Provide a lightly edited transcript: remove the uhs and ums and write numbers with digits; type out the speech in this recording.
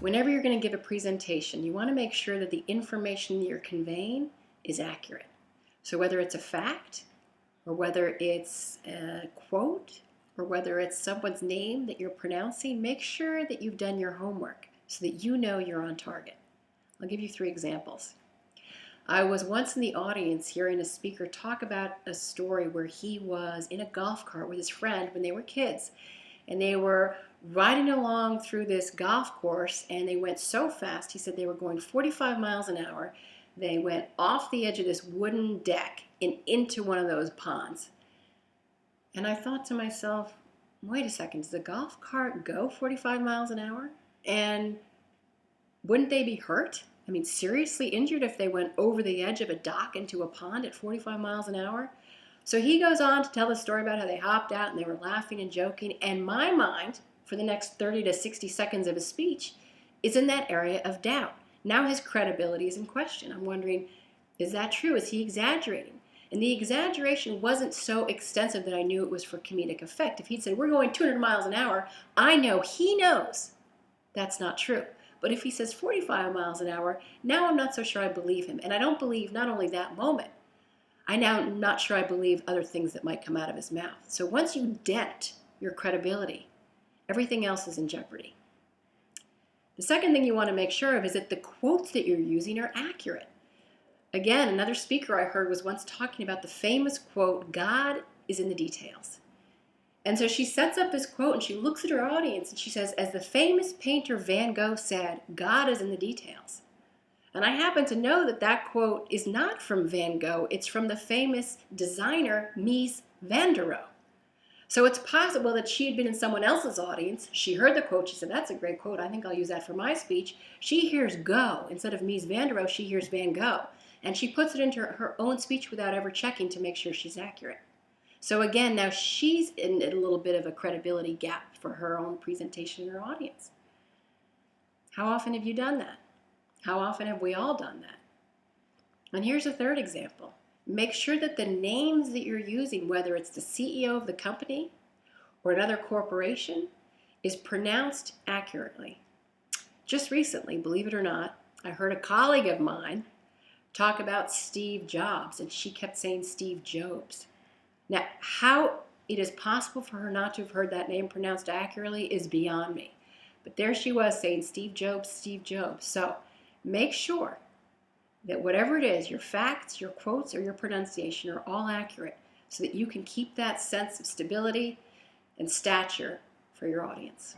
Whenever you're going to give a presentation, you want to make sure that the information that you're conveying is accurate. So whether it's a fact, or whether it's a quote, or whether it's someone's name that you're pronouncing, make sure that you've done your homework so that you know you're on target. I'll give you 3 examples. I was once in the audience hearing a speaker talk about a story where he was in a golf cart with his friend when they were kids. And they were riding along through this golf course, and they went so fast, he said they were going 45 miles an hour. They went off the edge of this wooden deck and into one of those ponds. And I thought to myself, wait a second, does the golf cart go 45 miles an hour? And wouldn't they be hurt? I mean, seriously injured if they went over the edge of a dock into a pond at 45 miles an hour? So he goes on to tell the story about how they hopped out and they were laughing and joking. And my mind, for the next 30 to 60 seconds of his speech, is in that area of doubt. Now his credibility is in question. I'm wondering, is that true? Is he exaggerating? And the exaggeration wasn't so extensive that I knew it was for comedic effect. If he'd said, we're going 200 miles an hour, I know he knows that's not true. But if he says 45 miles an hour, now I'm not so sure I believe him. And I don't believe not only that moment, I now am not sure I believe other things that might come out of his mouth. So once you dent your credibility, everything else is in jeopardy. The second thing you want to make sure of is that the quotes that you're using are accurate. Again, another speaker I heard was once talking about the famous quote, God is in the details. And so she sets up this quote and she looks at her audience and she says, as the famous painter Van Gogh said, God is in the details. And I happen to know that that quote is not from Van Gogh. It's from the famous designer Mies van der Rohe. So it's possible that she had been in someone else's audience. She heard the quote. She said, that's a great quote. I think I'll use that for my speech. She hears Go. Instead of Mies van der Rohe, she hears Van Gogh. And she puts it into her own speech without ever checking to make sure she's accurate. So again, now she's in a little bit of a credibility gap for her own presentation in her audience. How often have you done that? How often have we all done that? And here's a third example. Make sure that the names that you're using, whether it's the CEO of the company or another corporation, is pronounced accurately. Just recently, believe it or not, I heard a colleague of mine talk about Steve Jobs, and she kept saying Steve Jobs. Now, how it is possible for her not to have heard that name pronounced accurately is beyond me. But there she was saying Steve Jobs, Steve Jobs. So make sure that whatever it is, your facts, your quotes, or your pronunciation are all accurate so that you can keep that sense of stability and stature for your audience.